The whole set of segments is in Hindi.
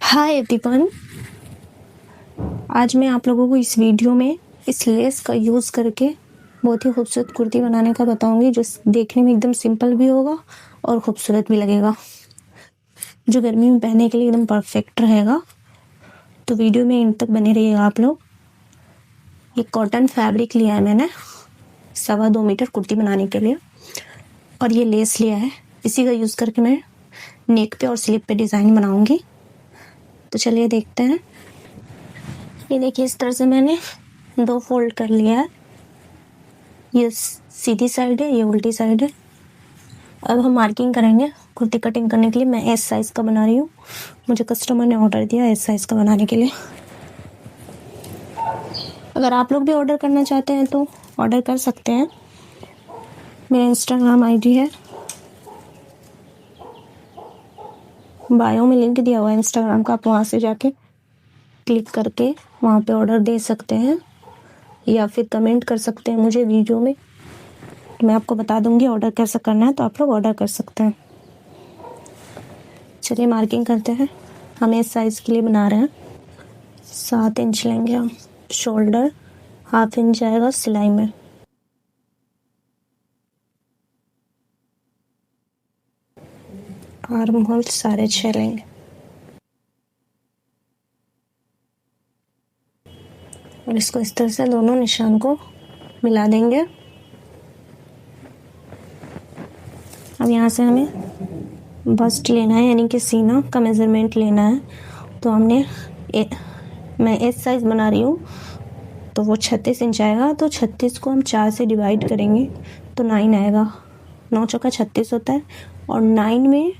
हाय एवरीवन, आज मैं आप लोगों को इस वीडियो में इस लेस का यूज़ करके बहुत ही खूबसूरत कुर्ती बनाने का बताऊंगी, जो देखने में एकदम सिंपल भी होगा और खूबसूरत भी लगेगा, जो गर्मी में पहनने के लिए एकदम परफेक्ट रहेगा। तो वीडियो में इन तक बने रहिएगा आप लोग। ये कॉटन फैब्रिक लिया है मैंने 2.25 मीटर कुर्ती बनाने के लिए, और ये लेस लिया है। इसी का यूज़ करके मैं नेक पे और स्लीव पे डिज़ाइन बनाऊंगी। तो चलिए देखते हैं। ये देखिए, इस तरह से मैंने 2 फोल्ड कर लिया है। ये सीधी साइड है, ये उल्टी साइड है। अब हम मार्किंग करेंगे। कुर्ती कटिंग करने के लिए मैं एस साइज़ का बना रही हूँ। मुझे कस्टमर ने ऑर्डर दिया एस साइज़ का बनाने के लिए। अगर आप लोग भी ऑर्डर करना चाहते हैं तो ऑर्डर कर सकते हैं। मेरा इंस्टाग्राम आईडी है, बायो में लिंक दिया हुआ है इंस्टाग्राम का। आप वहाँ से जाके क्लिक करके वहाँ पे ऑर्डर दे सकते हैं, या फिर कमेंट कर सकते हैं मुझे वीडियो में। मैं आपको बता दूंगी ऑर्डर कैसे करना है, तो आप लोग ऑर्डर कर सकते हैं। चलिए मार्किंग करते हैं। हम इस साइज़ के लिए बना रहे हैं। 7 इंच लेंगे हम। शोल्डर 1/2 इंच आएगा सिलाई में। आर्म होल 6.5 लेंगे। और इसको इस तरह से दोनों निशान को मिला देंगे। अब यहाँ से हमें बस्ट लेना है, यानी कि सीना का मेज़रमेंट लेना है। तो मैं एस साइज़ बना रही हूँ, तो वो 36 इंच आएगा। तो 36 को हम 4 से डिवाइड करेंगे तो 9 आएगा। 9 चौका 36 होता है, और 9 में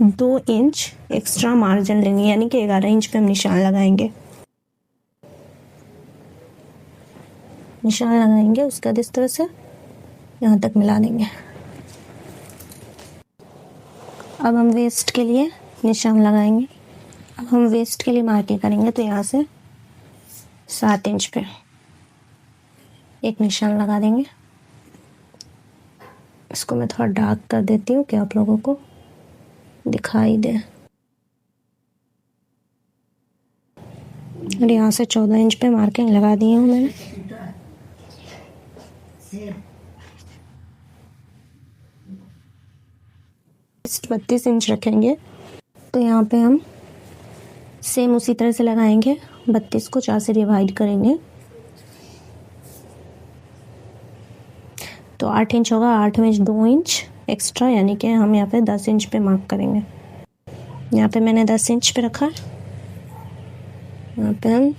2 इंच एक्स्ट्रा मार्जिन लेंगे, यानी कि 11 इंच पे हम निशान लगाएंगे। निशान लगाएंगे, उसके बाद इस तरह से यहाँ तक मिला देंगे। अब हम वेस्ट के लिए निशान लगाएंगे। अब हम वेस्ट के लिए मार्किंग करेंगे, तो यहाँ से 7 इंच पे एक निशान लगा देंगे। इसको मैं थोड़ा डार्क कर देती हूँ कि आप लोगों को दिखाई दे। और यहाँ से 14 इंच पे मार्किंग लगा दी हूँ मैंने। वेस्ट 32 इंच रखेंगे, तो यहाँ पे हम सेम उसी तरह से लगाएंगे। 32 को 4 से डिवाइड करेंगे तो 8 इंच होगा। 8 में 2 इंच एक्स्ट्रा, यानी कि हम यहाँ पे 10 इंच पे मार्क करेंगे। यहाँ पे मैंने 10 इंच पे रखा। यहाँ पे हम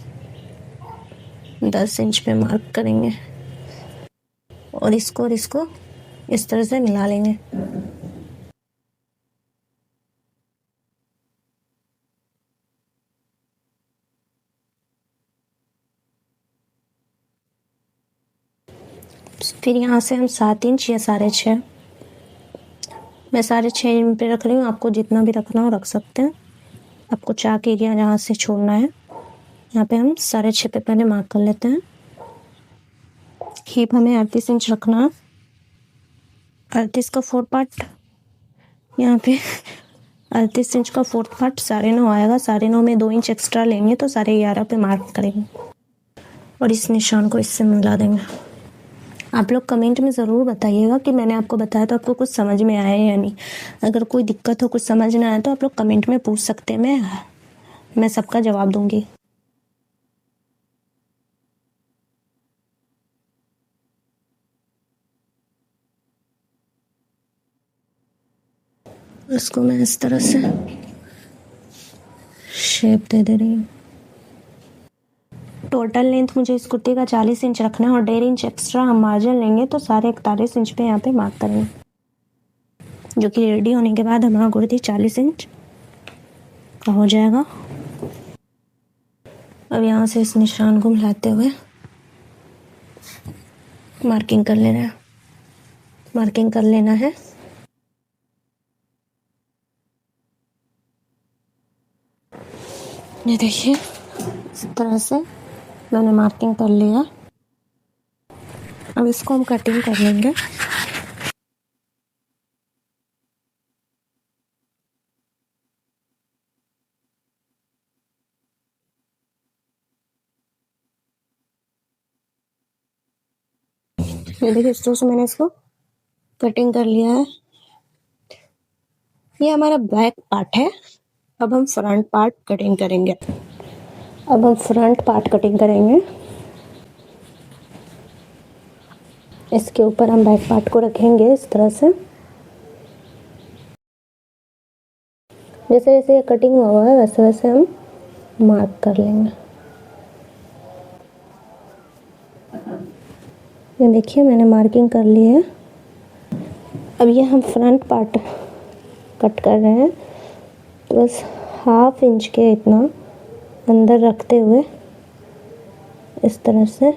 10 इंच पे मार्क करेंगे, और इसको इस तरह से मिला लेंगे। फिर यहाँ से हम 7 इंच या 6.5, मैं 6.5 इंच पे रख रही हूँ। आपको जितना भी रखना हो रख सकते हैं। आपको चाक एरिया जहाँ से छोड़ना है, यहाँ पे हम 6.5 पे पहले मार्क कर लेते हैं। हीप हमें 38 इंच रखना है। 38 का 4 पार्ट, यहाँ पे 38 इंच का 4 पार्ट 9.5 आएगा। 9.5 में 2 इंच एक्स्ट्रा लेंगे तो 11.5 पे मार्क करेंगे, और इस निशान को इससे मिला देंगे। आप लोग कमेंट में ज़रूर बताइएगा कि मैंने आपको बताया तो आपको कुछ समझ में आया या नहीं। अगर कोई दिक्कत हो, कुछ समझ ना आए, तो आप लोग कमेंट में पूछ सकते हैं। मैं सबका जवाब दूंगी। इसको मैं इस तरह से शेप दे रही हूँ। टोटल लेंथ मुझे इस कुर्ती का 40 इंच रखना है, और 1.5 इंच एक्स्ट्रा हम मार्जिन लेंगे तो 41 इंच पे यहाँ पे मार्क करेंगे, जो कि रेडी होने के बाद हमारा कुर्ती 40 इंच का हो जाएगा। अब यहाँ से इस निशान को मिलाते हुए मार्किंग कर लेना है। ये देखिए, इस तरह से मैंने मार्किंग कर लिया। अब इसको हम कटिंग कर लेंगे। ये देखिए इस तरह से मैंने इसको कटिंग कर लिया है। ये हमारा बैक पार्ट है। अब हम फ्रंट पार्ट कटिंग करेंगे। अब हम फ्रंट पार्ट कटिंग करेंगे। इसके ऊपर हम बैक पार्ट को रखेंगे इस तरह से। जैसे जैसे ये कटिंग हुआ है वैसे वैसे हम मार्क कर लेंगे। ये देखिए मैंने मार्किंग कर ली है। अब ये हम फ्रंट पार्ट कट कर रहे हैं, तो बस 1/2 इंच के इतना अंदर रखते हुए इस तरह से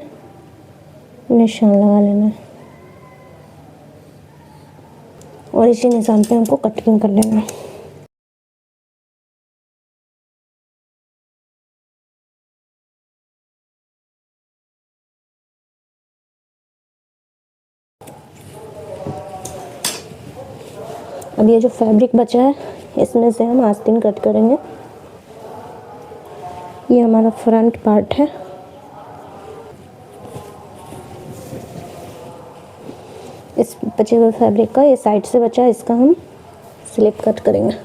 निशान लगा लेना है और इसी निशान पे हमको कटिंग कर लेना है। अब ये जो फैब्रिक बचा है इसमें से हम आस्तीन कट करेंगे। ये हमारा फ्रंट पार्ट है। इस बचे हुए फैब्रिक का ये साइड से बचा है, इसका हम स्लिप कट करेंगे।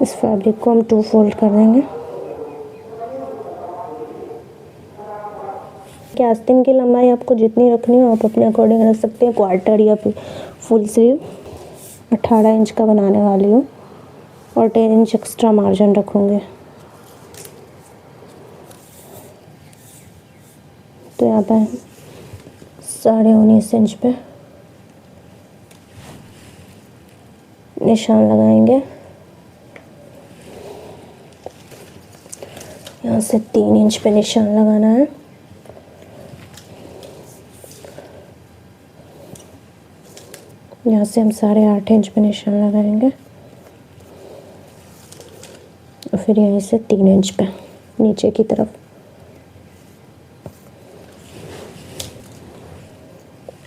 इस फैब्रिक को हम 2 फोल्ड कर देंगे। कि आस्तीन की लंबाई आपको जितनी रखनी हो आप अपने अकॉर्डिंग रख सकते हैं। क्वार्टर या फिर फुल स्लीव 18 इंच का बनाने वाली हूँ और 10 इंच एक्स्ट्रा मार्जिन रखूँगी। तो यहाँ पर 19.5 इंच पे निशान लगाएंगे। यहाँ से 3 इंच पे निशान लगाना है। यहाँ से हम 8.5 इंच पे निशान लगाएंगे और फिर यहीं से 3 इंच पे नीचे की तरफ।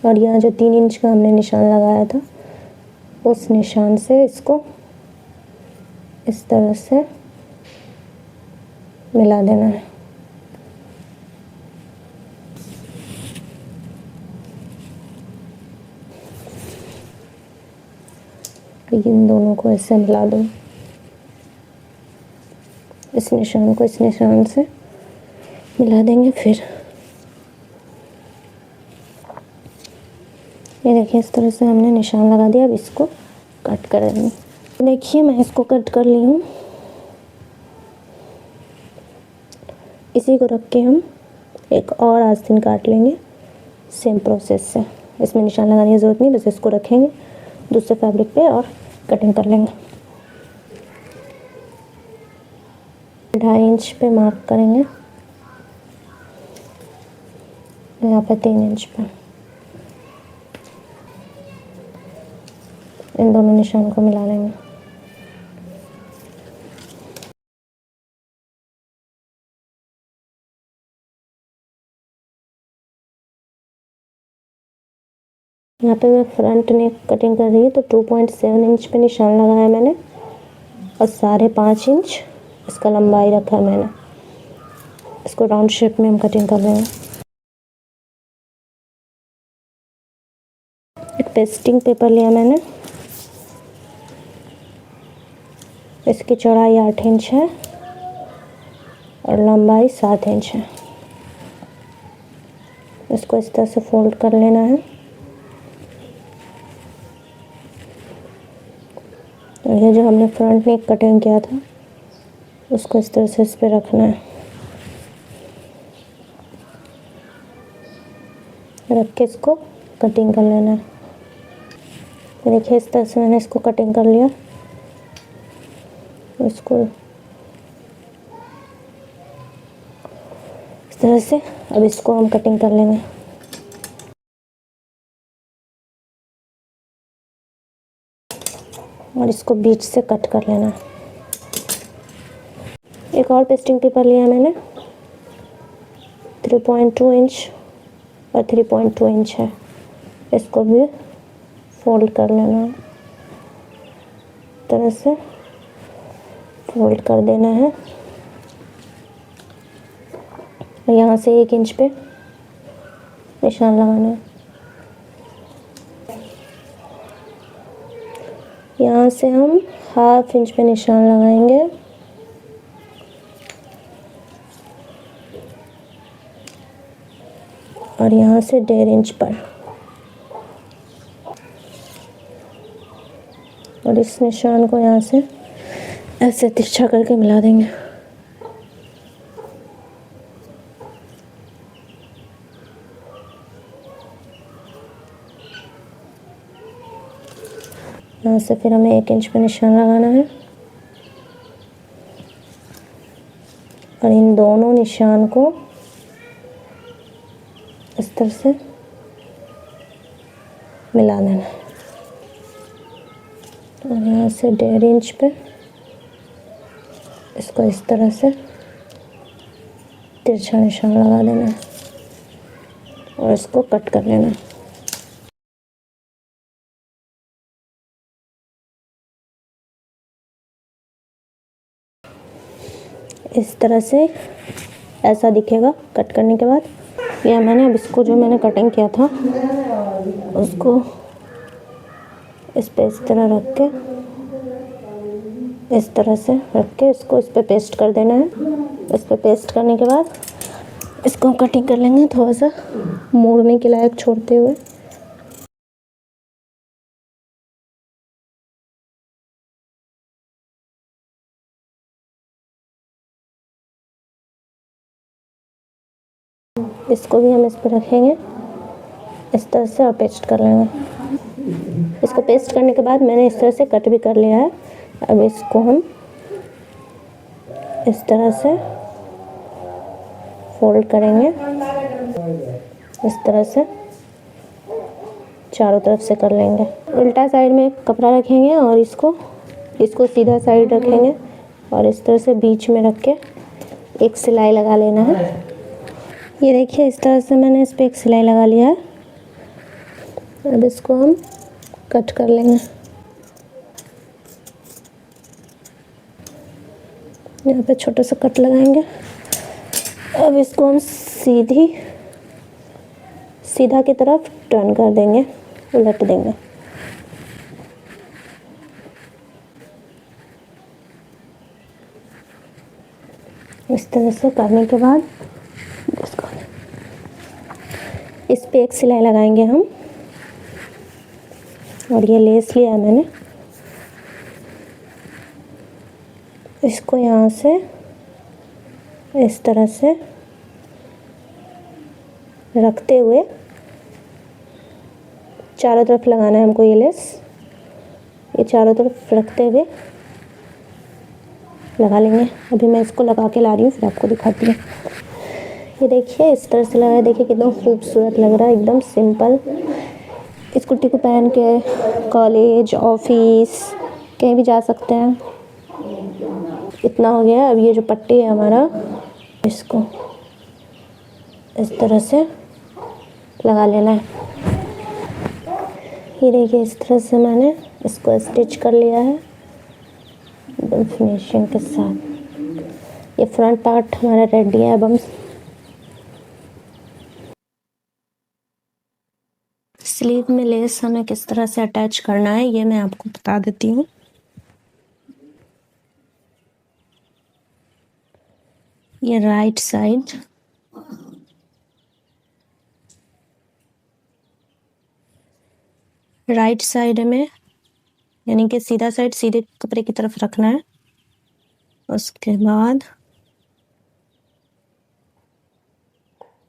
और यहाँ जो 3 इंच का हमने निशान लगाया था उस निशान से इसको इस तरह से मिला देना है। इन दोनों को ऐसे मिला दूँ। इस निशान को इस निशान से मिला देंगे। फिर ये देखिए इस तरह से हमने निशान लगा दिया। अब इसको कट करेंगे। देखिए मैं इसको कट कर ली हूँ। इसी को रख के हम एक और आस्तीन काट लेंगे सेम प्रोसेस से। इसमें निशान लगाने की ज़रूरत नहीं, बस इसको रखेंगे दूसरे फैब्रिक पे और कटिंग कर लेंगे। 2.5 इंच पे मार्क करेंगे, यहाँ पे 3 इंच पे। इन दोनों निशान को मिला लेंगे। यहाँ पे मैं फ्रंट नेक कटिंग कर रही हूँ तो 2.7 इंच पे निशान लगाया मैंने और 5.5 इंच इसका लंबाई रखा है मैंने। इसको राउंड शेप में हम कटिंग कर रहे हैं। एक पेस्टिंग पेपर लिया मैंने। इसकी चौड़ाई 8 इंच है और लंबाई 7 इंच है। इसको इस तरह से फोल्ड कर लेना है और ये जो हमने फ्रंट नेक कटिंग किया था उसको इस तरह से इस पे रखना है। रख के इसको कटिंग कर लेना है। देखिए इस तरह से मैंने इसको कटिंग कर लिया। इसको इस तरह से अब इसको हम कटिंग कर लेंगे। और इसको बीच से कट कर लेना। एक और पेस्टिंग पेपर लिया मैंने। 3.2 इंच और 3.2 इंच है। इसको भी फोल्ड कर लेना है। तरह से फोल्ड कर देना है। यहाँ से 1 इंच पे निशान लगाना है। यहाँ से हम 1/2 इंच पे निशान लगाएंगे और यहाँ से 1.5 इंच पर, और इस निशान को यहाँ से ऐसे तिरछा करके मिला देंगे। यहाँ से फिर हमें 1 इंच पे निशान लगाना है और इन दोनों निशान को इस तरह से मिला देना है और यहाँ से 1.5 इंच पे इसको इस तरह से तिरछा निशान लगा देना है और इसको कट कर लेना है। इस तरह से ऐसा दिखेगा कट करने के बाद। यह मैंने अब इसको जो मैंने कटिंग किया था उसको इस पे इस तरह रख के, इस तरह से रख के इसको इस पे पेस्ट कर देना है। इस पे पेस्ट करने के बाद इसको हम कटिंग कर लेंगे, थोड़ा सा मोड़ने के लायक छोड़ते हुए। इसको भी हम इस पर रखेंगे इस तरह से और पेस्ट कर लेंगे। इसको पेस्ट करने के बाद मैंने इस तरह से कट भी कर लिया है। अब इसको हम इस तरह से फोल्ड करेंगे, इस तरह से चारों तरफ से कर लेंगे। उल्टा साइड में कपड़ा रखेंगे और इसको सीधा साइड रखेंगे और इस तरह से बीच में रख के एक सिलाई लगा लेना है। ये देखिए इस तरह से मैंने इस पे एक सिलाई लगा लिया है। अब इसको हम कट कर लेंगे। यहाँ पे छोटा सा कट लगाएंगे। अब इसको हम सीधा की तरफ टर्न कर देंगे, उलट देंगे। इस तरह से करने के बाद इस पे एक सिलाई लगाएंगे हम, और ये लेस लिया है मैंने, इसको यहाँ से इस तरह से रखते हुए चारों तरफ लगाना है हमको। ये लेस ये चारों तरफ रखते हुए लगा लेंगे। अभी मैं इसको लगा के ला रही हूँ, फिर आपको दिखाती हूँ। ये देखिए इस तरह से लगाया, देखिए कितना खूबसूरत लग रहा है, एकदम सिंपल। इस कुर्ती को पहन के कॉलेज, ऑफिस कहीं भी जा सकते हैं। इतना हो गया। अब ये जो पट्टी है हमारा, इसको इस तरह से लगा लेना है। ये देखिए इस तरह से मैंने इसको स्टिच कर लिया है एकदम फिनिशिंग के साथ। ये फ्रंट पार्ट हमारा रेडी है। अब हम स्लीव में लेस हमें किस तरह से अटैच करना है ये मैं आपको बता देती हूँ। ये राइट साइड में, यानी कि सीधा साइड सीधे कपड़े की तरफ रखना है। उसके बाद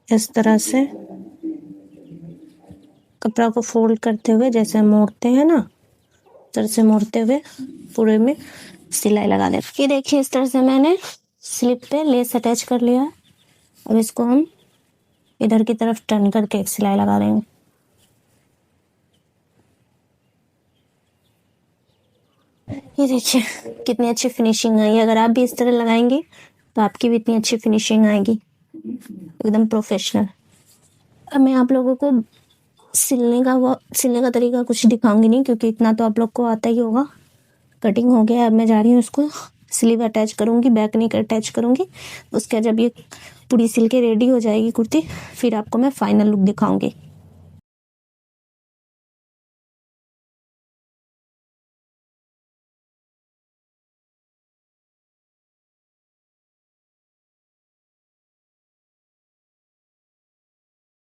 इस तरह से कपड़ा को फोल्ड करते हुए, जैसे मोड़ते हैं ना, इस तरह से मोड़ते हुए पूरे में सिलाई लगा दें। ये देखिए इस तरह से मैंने स्लिप पे लेस अटैच कर लिया है। अब इसको हम इधर की तरफ टर्न करके एक सिलाई लगा देंगे। ये देखिए कितनी अच्छी फिनिशिंग आई। अगर आप भी इस तरह लगाएंगे तो आपकी भी इतनी अच्छी फिनिशिंग आएगी, एकदम प्रोफेशनल। अब मैं आप लोगों को सिलने का तरीका कुछ दिखाऊंगी नहीं, क्योंकि इतना तो आप लोग को आता ही होगा। कटिंग हो गया, अब मैं जा रही हूँ इसको स्लीव अटैच करूँगी, बैक नेक अटैच करूँगी। उसके बाद जब ये पूरी सिल के रेडी हो जाएगी कुर्ती, फिर आपको मैं फाइनल लुक दिखाऊंगी।